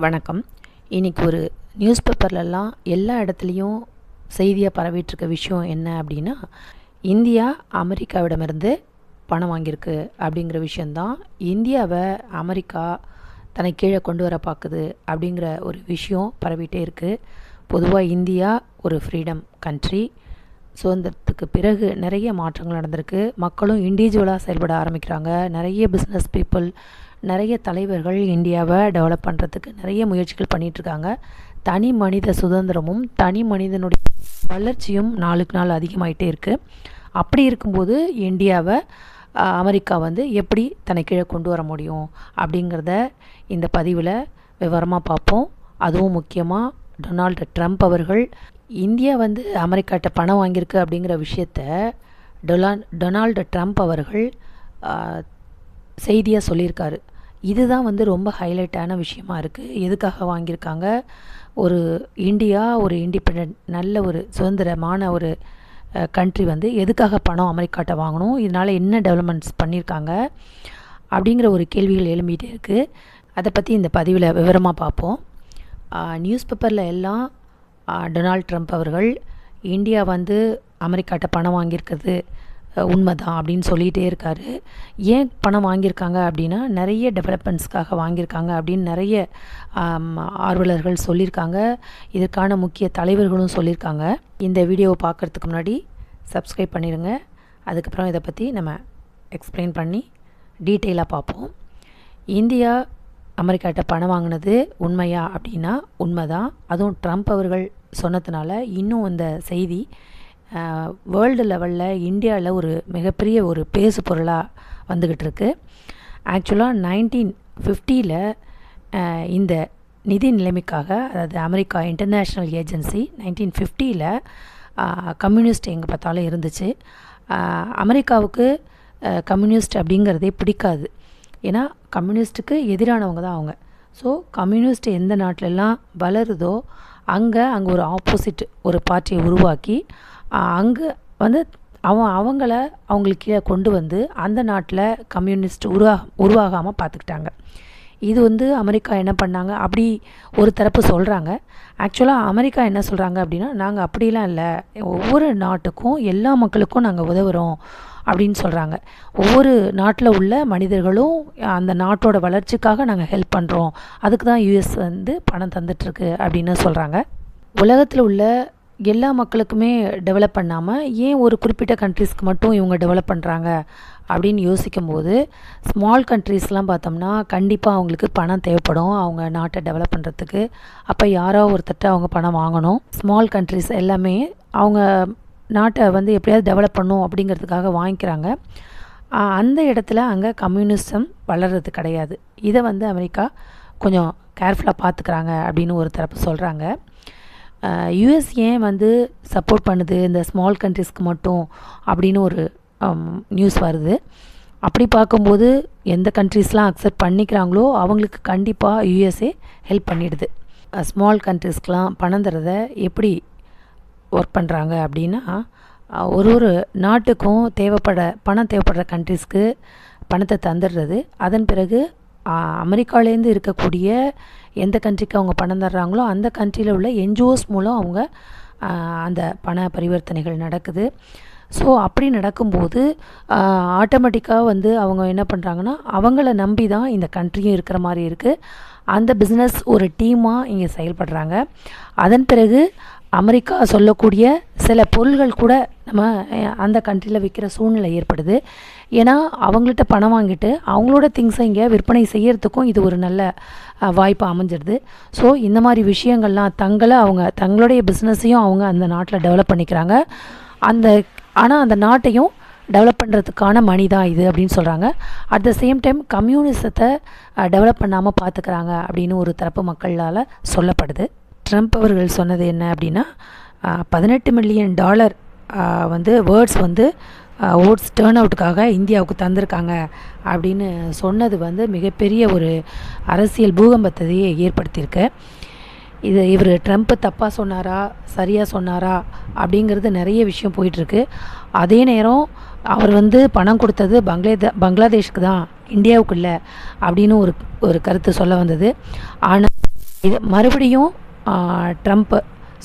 வணக்கம். இன்றைக்கி ஒரு நியூஸ் பேப்பர்லலாம் எல்லா இடத்துலையும் செய்தியாக பரவிட்டுருக்க விஷயம் என்ன அப்படின்னா, இந்தியா அமெரிக்காவிடமிருந்து பணம் வாங்கியிருக்கு அப்படிங்கிற விஷயந்தான். இந்தியாவை அமெரிக்கா தன்னை கீழே கொண்டு வர பார்க்குது அப்படிங்கிற ஒரு விஷயம் பரவிட்டே இருக்குது. பொதுவாக இந்தியா ஒரு ஃப்ரீடம் கண்ட்ரி. சுதந்திரத்துக்கு பிறகு நிறைய மாற்றங்கள் நடந்திருக்கு. மக்களும் இண்டிவிஜுவலாக செயல்பட ஆரம்பிக்கிறாங்க. நிறைய பிஸ்னஸ் பீப்புள், நிறைய தலைவர்கள் இந்தியாவை டெவலப் பண்ணுறதுக்கு நிறைய முயற்சிகள் பண்ணிகிட்ருக்காங்க. தனி மனித சுதந்திரமும் தனி மனிதனுடைய வளர்ச்சியும் நாளுக்கு நாள் அதிகமாகிட்டே இருக்குது. அப்படி இருக்கும்போது இந்தியாவை அமெரிக்கா எப்படி தன்னை கீழே கொண்டு வர முடியும் அப்படிங்கிறத இந்த பதிவில் விவரமாக பார்ப்போம். அதுவும் முக்கியமாக டொனால்டு ட்ரம்ப் அவர்கள் இந்தியா அமெரிக்காட்ட பணம் வாங்கியிருக்கு அப்படிங்கிற விஷயத்த டொனால்டு ட்ரம்ப் அவர்கள் செய்தியாக சொல்லியிருக்காரு. இதுதான் ரொம்ப ஹைலைட்டான விஷயமா இருக்குது. எதுக்காக வாங்கியிருக்காங்க? இந்தியா ஒரு இண்டிபெண்ட் நல்ல ஒரு சுதந்திரமான ஒரு கண்ட்ரி எதுக்காக பணம் அமெரிக்காட்ட வாங்கணும், இதனால் என்ன டெவலப்மெண்ட்ஸ் பண்ணியிருக்காங்க அப்படிங்கிற ஒரு கேள்விகள் எழும்பிகிட்டே இருக்குது. அதை பற்றி இந்த பதிவில் விவரமாக பார்ப்போம். நியூஸ் பேப்பரில் எல்லாம் டொனால்ட் ட்ரம்ப் அவர்கள் இந்தியா அமெரிக்காட்ட பணம் வாங்கியிருக்கிறது உண்மைதான் அப்படின்னு சொல்லிகிட்டே இருக்கார். ஏன் பணம் வாங்கியிருக்காங்க அப்படின்னா, நிறைய டெவலப்மெண்ட்ஸ்க்காக வாங்கியிருக்காங்க அப்படின்னு நிறைய ஆர்வலர்கள் சொல்லியிருக்காங்க. இதற்கான முக்கிய தலைவர்களும் சொல்லியிருக்காங்க. இந்த வீடியோவை பார்க்குறதுக்கு முன்னாடி சப்ஸ்கிரைப் பண்ணிடுங்க. அதுக்கப்புறம் இதை பற்றி நம்ம எக்ஸ்பிளைன் பண்ணி டீட்டெயிலாக பார்ப்போம். இந்தியா அமெரிக்காட்ட பணம் வாங்கினது உண்மையா அப்படின்னா உண்மைதான். அதுவும் ட்ரம்ப் அவர்கள் சொன்னதுனால இன்னும் இந்த செய்தி வேர்ல்டு லெவலில் இந்தியாவில் ஒரு மிகப்பெரிய ஒரு பேசு பொருளாக வந்துக்கிட்டு இருக்கு. ஆக்சுவலாக 1950 இந்த நிதி நிலைமைக்காக, அதாவது அமெரிக்கா இன்டர்நேஷ்னல் ஏஜென்சி 1950 கம்யூனிஸ்ட் எங்கே பார்த்தாலும் இருந்துச்சு. அமெரிக்காவுக்கு கம்யூனிஸ்ட் அப்படிங்கிறதே பிடிக்காது. ஏன்னா கம்யூனிஸ்ட்டுக்கு எதிரானவங்க தான் அவங்க. ஸோ கம்யூனிஸ்ட் எந்த நாட்டிலெல்லாம் வளருதோ அங்கே ஒரு ஆப்போசிட் ஒரு பார்ட்டியை உருவாக்கி அங்கே அவங்களுக்கு கீழே கொண்டு அந்த நாட்டில் கம்யூனிஸ்ட் உருவாகாமல் பார்த்துக்கிட்டாங்க. இது அமெரிக்கா என்ன பண்ணாங்க அப்படி ஒரு தரப்பு சொல்கிறாங்க. ஆக்சுவலாக அமெரிக்கா என்ன சொல்கிறாங்க அப்படின்னா, நாங்கள் அப்படிலாம் இல்லை, ஒவ்வொரு நாட்டுக்கும் எல்லா மக்களுக்கும் நாங்கள் உதவுறோம் அப்படின்னு சொல்கிறாங்க. ஒவ்வொரு நாட்டில் உள்ள மனிதர்களும் அந்த நாட்டோட வளர்ச்சிக்காக நாங்கள் ஹெல்ப் பண்ணுறோம், அதுக்கு தான் யூஎஸ் பணம் தந்துட்டுருக்கு அப்படின்னு சொல்கிறாங்க. உலகத்தில் உள்ள எல்லா மக்களுக்குமே டெவலப் பண்ணாமல் ஏன் ஒரு குறிப்பிட்ட கண்ட்ரீஸ்க்கு மட்டும் இவங்க டெவலப் பண்ணுறாங்க அப்படின்னு யோசிக்கும்போது, ஸ்மால் கண்ட்ரீஸ்லாம் பார்த்தோம்னா கண்டிப்பாக அவங்களுக்கு பணம் தேவைப்படும் அவங்க நாட்டை டெவலப் பண்ணுறதுக்கு. அப்போ யாரோ ஒருத்தட்ட அவங்க பணம் வாங்கணும். ஸ்மால் கண்ட்ரீஸ் எல்லாமே அவங்க நாட்டை எப்படியாவது டெவலப் பண்ணும் அப்படிங்கிறதுக்காக வாங்கிக்கிறாங்க. அந்த இடத்துல அங்கே கம்யூனிசம் வளர்கிறது கிடையாது. இதை அமெரிக்கா கொஞ்சம் கேர்ஃபுல்லாக பார்த்துக்கிறாங்க அப்படின்னு ஒரு தரப்பு சொல்கிறாங்க. யூஎஸ் ஏன் சப்போர்ட் பண்ணுது இந்த ஸ்மால் கண்ட்ரிஸ்க்கு மட்டும் அப்படின்னு ஒரு நியூஸ் வருது. அப்படி பார்க்கும்போது எந்த கண்ட்ரிஸ்லாம் அக்செப்ட் பண்ணிக்கிறாங்களோ அவங்களுக்கு கண்டிப்பாக யூஎஸ்ஏ ஹெல்ப் பண்ணிடுது. ஸ்மால் கண்ட்ரிஸ்க்கெலாம் பணம் தரத எப்படி ஒர்க் பண்ணுறாங்க அப்படின்னா, ஒரு நாட்டுக்கும் பணம் தேவைப்படுற கண்ட்ரிஸ்க்கு பணத்தை தந்துடுறது. அதன் பிறகு அமெரிக்காவிலேருந்து இருக்கக்கூடிய எந்த கண்ட்ரிக்கு அவங்க பணம் தர்றாங்களோ அந்த கண்ட்ரியில் உள்ள என்ஜிஓஸ் மூலம் அவங்க அந்த பண பரிவர்த்தனைகள் நடக்குது. ஸோ அப்படி நடக்கும்போது ஆட்டோமேட்டிக்காக அவங்க என்ன பண்ணுறாங்கன்னா, அவங்கள நம்பி தான் இந்த கண்ட்ரியும் இருக்கிற மாதிரி இருக்குது. அந்த பிஸ்னஸ் ஒரு டீமாக இங்கே செயல்படுறாங்க. அதன் பிறகு அமெரிக்கா சொல்லக்கூடிய சில பொருள்கள் கூட நம்ம அந்த கண்ட்ரியில் விற்கிற சூழ்நிலை ஏற்படுது. ஏன்னா அவங்கள்ட்ட பணம் வாங்கிட்டு அவங்களோட திங்ஸை இங்கே விற்பனை செய்கிறதுக்கும் இது ஒரு நல்ல வாய்ப்பு அமைஞ்சிடுது. ஸோ இந்த மாதிரி விஷயங்கள்லாம் தங்களுடைய பிஸ்னஸையும் அவங்க அந்த நாட்டில் டெவலப் பண்ணிக்கிறாங்க. ஆனால் அந்த நாட்டையும் டெவலப் பண்ணுறதுக்கான மணி தான் இது அப்படின்னு சொல்கிறாங்க. அட் த சேம் டைம் கம்யூனிசத்தை டெவலப் பண்ணாமல் பார்த்துக்கிறாங்க அப்படின்னு ஒரு தரப்பு மக்களால் சொல்லப்படுது. ட்ரம்ப் அவர்கள் சொன்னது என்ன அப்படின்னா, $18 மில்லியன் ஓட்ஸ் டேர்ன் அவுட்டுக்காக இந்தியாவுக்கு தந்திருக்காங்க அப்படின்னு சொன்னது மிகப்பெரிய ஒரு அரசியல் பூகம்பத்தையே ஏற்படுத்தியிருக்கு. இவர் ட்ரம்ப் தப்பாக சொன்னாரா சரியாக சொன்னாரா அப்படிங்கிறது நிறைய விஷயம் போயிட்டுருக்கு. அதே நேரம் அவர் பணம் கொடுத்தது பங்களாதேஷ்க்கு தான், இந்தியாவுக்கு இல்லை அப்படின்னு ஒரு கருத்து சொல்ல வந்தது. ஆனால் இது மறுபடியும் ட்ரம்ப்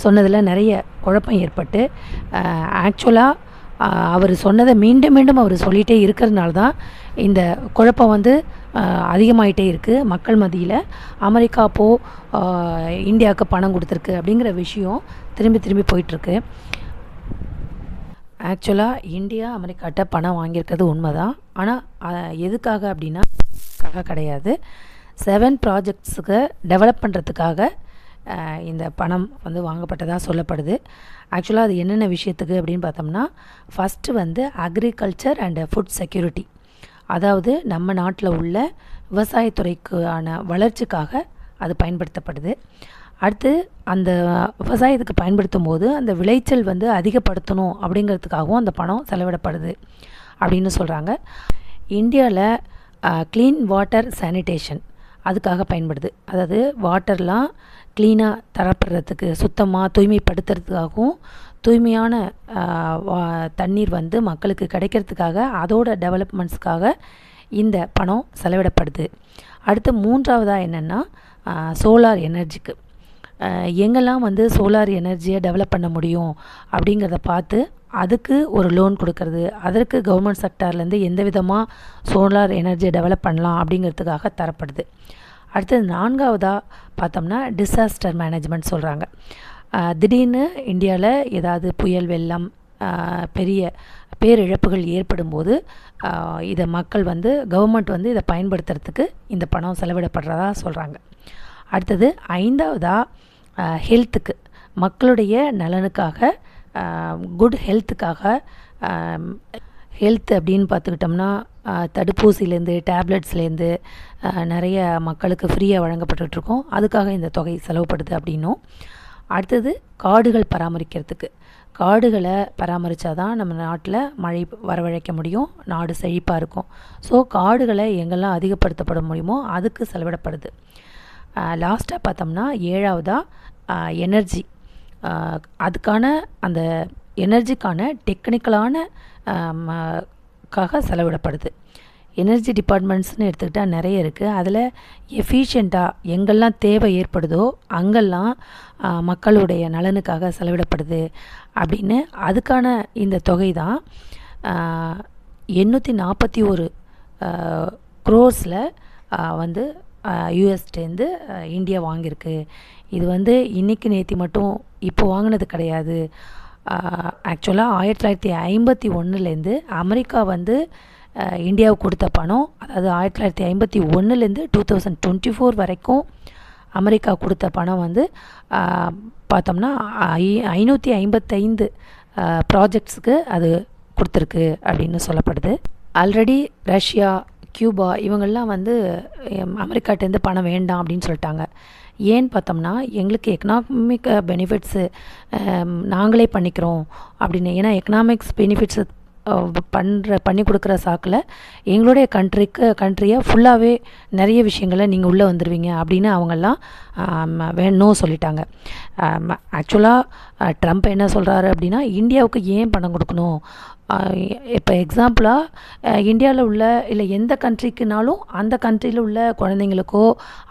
சொன்னதில் நிறைய குழப்பம் ஏற்பட்டு ஆக்சுவலாக அவர் சொன்னதை மீண்டும் மீண்டும் அவர் சொல்லிகிட்டே இருக்கிறதுனால தான் இந்த குழப்பம் வந்து அதிகமாகிட்டே இருக்குது மக்கள் மத்தியில். அமெரிக்கா இந்தியாவுக்கு பணம் கொடுத்துருக்கு அப்படிங்கிற விஷயம் திரும்பி திரும்பி போயிட்டுருக்கு. ஆக்சுவலாக இந்தியா அமெரிக்காட்ட பணம் வாங்கியிருக்கிறது உண்மை தான். ஆனால் எதுக்காக அப்படின்னா கிடையாது, 7 ப்ராஜெக்ட்ஸுக்கு டெவலப் பண்ணுறதுக்காக இந்த பணம் வந்து வாங்கப்பட்டதாக சொல்லப்படுது. ஆக்சுவலாக அது என்னென்ன விஷயத்துக்கு அப்படின்னு பார்த்தோம்னா, ஃபஸ்ட்டு வந்து அக்ரிகல்ச்சர் அண்ட் ஃபுட் செக்யூரிட்டி, அதாவது நம்ம நாட்டில் உள்ள விவசாயத்துறைக்கான வளர்ச்சிக்காக அது பயன்படுத்தப்படுது. அடுத்து அந்த விவசாயத்துக்கு பயன்படுத்தும் போது அந்த விளைச்சல் வந்து அதிகப்படுத்தணும் அப்படிங்கிறதுக்காகவும் அந்த பணம் செலவிடப்படுது அப்படின்னு சொல்கிறாங்க. இந்தியாவில் க்ளீன் வாட்டர் சானிடேஷன் அதுக்காக பயன்படுது. அதாவது வாட்டர்லாம் க்ளீனாக தரப்படுறதுக்கு, சுத்தமாக தூய்மைப்படுத்துறதுக்காகவும் தூய்மையான தண்ணீர் வந்து மக்களுக்கு கிடைக்கிறதுக்காக அதோட டெவலப்மெண்ட்ஸ்க்காக இந்த பணம் செலவிடப்படுது. அடுத்து 3வதாக என்னென்னா சோலார் எனர்ஜிக்கு எங்கெல்லாம் வந்து சோலார் எனர்ஜியை டெவலப் பண்ண முடியும் அப்படிங்கிறத பார்த்து அதுக்கு ஒரு லோன் கொடுக்கறது, அதற்கு கவர்மெண்ட் செக்டார்லேருந்து எந்த விதமாக சோலார் எனர்ஜியை டெவலப் பண்ணலாம் அப்படிங்கிறதுக்காக தரப்படுது. அடுத்தது 4வதாக பார்த்தோம்னா டிசாஸ்டர் மேனேஜ்மெண்ட் சொல்கிறாங்க. திடீர்னு இந்தியாவில் ஏதாவது புயல், வெள்ளம், பெரிய பேரிழப்புகள் ஏற்படும் போது இதை மக்கள் வந்து கவர்மெண்ட் வந்து இதை பயன்படுத்துறதுக்கு இந்த பணம் செலவிடப்படுறதா சொல்கிறாங்க. அடுத்தது 5வதாக ஹெல்த்துக்கு, மக்களுடைய நலனுக்காக, குட் ஹெல்த்துக்காக. ஹெல்த் அப்படின்னு பார்த்துக்கிட்டோம்னா தடுப்பூசிலேருந்து டேப்லெட்ஸ்லேருந்து நிறைய மக்களுக்கு ஃப்ரீயாக வழங்கப்பட்டுருக்கோம். அதுக்காக இந்த தொகை செலவுப்படுது அப்படின்னும். அடுத்தது காடுகள் பராமரிக்கிறதுக்கு, காடுகளை பராமரித்தா தான் நம்ம நாட்டில் மழை வரவழைக்க முடியும், நாடு செழிப்பாக இருக்கும். ஸோ காடுகளை எங்கெல்லாம் அதிகப்படுத்தப்பட முடியுமோ அதுக்கு செலவிடப்படுது. லாஸ்ட்டாக பார்த்தோம்னா 7வதாக எனர்ஜி, அதுக்கான அந்த எனர்ஜிக்கான டெக்னிக்கலான செலவிடப்படுது. எனர்ஜி டிபார்ட்மெண்ட்ஸ்னு எடுத்துக்கிட்டால் நிறைய இருக்குது. அதில் எஃபிஷியண்ட்டாக எங்கெல்லாம் தேவை ஏற்படுதோ அங்கெல்லாம் மக்களுடைய நலனுக்காக செலவிடப்படுது அப்படின்னு அதுக்கான இந்த தொகை தான் 841 க்ரோர்ஸில் வந்து யூஎஸ்டேருந்து இந்தியா வாங்கியிருக்கு. இது வந்து இன்றைக்கி நேற்று மட்டும் இப்போ வாங்கினது கிடையாது. ஆக்சுவலாக 1951லேருந்து அமெரிக்கா வந்து இந்தியாவுக்கு கொடுத்த பணம், அதாவது 1951லேருந்து 2024 வரைக்கும் அமெரிக்கா கொடுத்த பணம் வந்து பார்த்தோம்னா 555 ப்ராஜெக்ட்ஸுக்கு அது கொடுத்துருக்கு அப்படின்னு சொல்லப்படுது. ஆல்ரெடி ரஷ்யா, கியூபா இவங்கெல்லாம் வந்து அமெரிக்காட்டேருந்து பணம் வேண்டாம் அப்படின்னு சொல்லிட்டாங்க. ஏன்னு பார்த்தோம்னா எங்களுக்கு எக்கனாமிக் பெனிஃபிட்ஸு நாங்களே பண்ணிக்கிறோம் அப்படின்னு. ஏன்னா எக்கனாமிக்ஸ் பெனிஃபிட்ஸு பண்ணி கொடுக்குற சாக்கில் எங்களுடைய கண்ட்ரியை ஃபுல்லாகவே நிறைய விஷயங்களை நீங்கள் உள்ளே வந்துடுவீங்க அப்படின்னு அவங்கெல்லாம் வேணும் சொல்லிட்டாங்க. ஆக்சுவலாக ட்ரம்ப் என்ன சொல்கிறாரு அப்படின்னா, இந்தியாவுக்கு ஏன் பணம் கொடுக்கணும், இப்போ எக்ஸாம்பிளாக இந்தியாவில் உள்ள இல்லை எந்த கண்ட்ரிக்குனாலும் அந்த கண்ட்ரியில் உள்ள குழந்தைங்களுக்கோ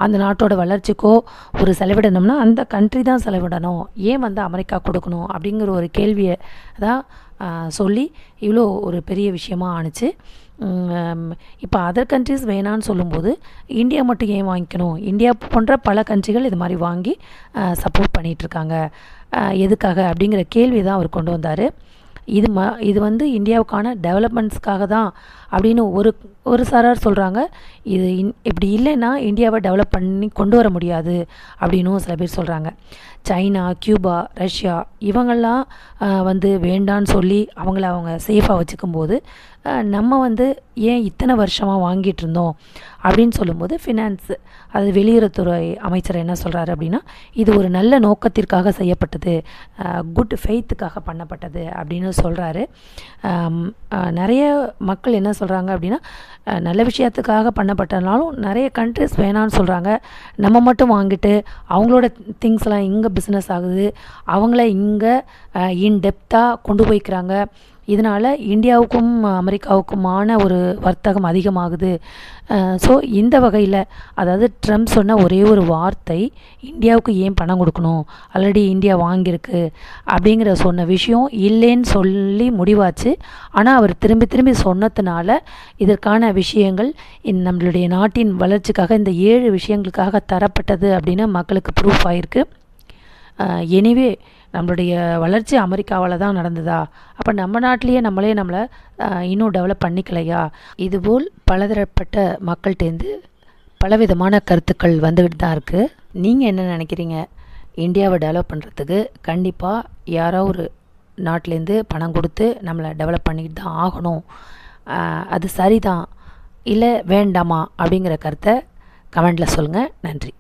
அந்த நாட்டோட வளர்ச்சிக்கோ ஒரு செலவிடணும்னா அந்த கண்ட்ரி தான் செலவிடணும், ஏன் வந்து அமெரிக்கா கொடுக்கணும் அப்படிங்கிற ஒரு கேள்வியை தான் சொல்லி இவ்வளோ ஒரு பெரிய விஷயமாக ஆணுச்சு. இப்போ அதர் கண்ட்ரிஸ் வேணான்னு சொல்லும்போது இந்தியா மட்டும் ஏன் வாங்கிக்கணும், இந்தியா போன்ற பல கண்ட்ரிகள் இது மாதிரி வாங்கி சப்போர்ட் பண்ணிகிட்ருக்காங்க, எதுக்காக அப்படிங்கிற கேள்வி தான் அவர் கொண்டு வந்தார். இது வந்து இந்தியாவுக்கான டெவலப்மெண்ட்ஸ்க்காக தான் அப்படின்னு ஒரு சாரார் சொல்கிறாங்க. இது இப்படி இல்லைன்னா இந்தியாவை டெவலப் பண்ணி கொண்டு வர முடியாது அப்படின்னும் சில பேர் சொல்கிறாங்க. சைனா, கியூபா, ரஷ்யா இவங்கெல்லாம் வந்து வேண்டான்னு சொல்லி அவங்க சேஃபாக வச்சுக்கும்போது நம்ம வந்து ஏன் இத்தனை வருஷமாக வாங்கிட்டு இருந்தோம் அப்படின்னு சொல்லும்போது ஃபினான்ஸு, அது வெளியுறவுத்துறை அமைச்சர் என்ன சொல்கிறாரு அப்படின்னா, இது ஒரு நல்ல நோக்கத்திற்காக செய்யப்பட்டது, குட் ஃபெய்த்துக்காக பண்ணப்பட்டது அப்படின்னு சொல்கிறாரு. நிறைய மக்கள் என்ன சொல்கிறாங்க அப்படின்னா, நல்ல விஷயத்துக்காக பண்ணப்பட்டனாலும் நிறைய கண்ட்ரிஸ் வேணான்னு சொல்கிறாங்க. நம்ம மட்டும் வாங்கிட்டு அவங்களோட திங்ஸ்லாம் இங்கே பிஸ்னஸ் ஆகுது, அவங்கள இங்கே இன்டெப்த்தாக கொண்டு போய்க்கிறாங்க, இதனால் இந்தியாவுக்கும் அமெரிக்காவுக்குமான ஒரு வர்த்தகம் அதிகமாகுது. ஸோ இந்த வகையில், அதாவது ட்ரம்ப் சொன்ன ஒரே ஒரு வார்த்தை, இந்தியாவுக்கு ஏன் பணம் கொடுக்கணும், ஆல்ரெடி இந்தியா வாங்கியிருக்கு அப்படிங்கிற சொன்ன விஷயம் இல்லைன்னு சொல்லி முடிவாச்சு. ஆனால் அவர் திரும்பி திரும்பி சொன்னதுனால இதற்கான விஷயங்கள் நம்மளுடைய நாட்டின் வளர்ச்சிக்காக இந்த 7 விஷயங்களுக்காக தரப்பட்டது அப்படின்னு மக்களுக்கு ப்ரூஃப் ஆகிருக்கு. எனிவே நம்மளுடைய வளர்ச்சி அமெரிக்காவால் தான் நடந்ததா? அப்போ நம்ம நாட்டிலேயே நம்மளை இன்னும் டெவலப் பண்ணிக்கலையா? இதுபோல் பலதரப்பட்ட மக்கள்கிட்டேருந்து பலவிதமான கருத்துக்கள் வந்துக்கிட்டு தான் இருக்குது. நீங்கள் என்ன நினைக்கிறீங்க? இந்தியாவை டெவலப் பண்ணுறதுக்கு கண்டிப்பாக யாரோ ஒரு நாட்டிலேருந்து பணம் கொடுத்து நம்மளை டெவலப் பண்ணிக்கிட்டு தான் ஆகணும், அது சரிதான் இல்லை வேண்டாமா அப்படிங்கிற கருத்தை கமெண்டில் சொல்லுங்கள். நன்றி.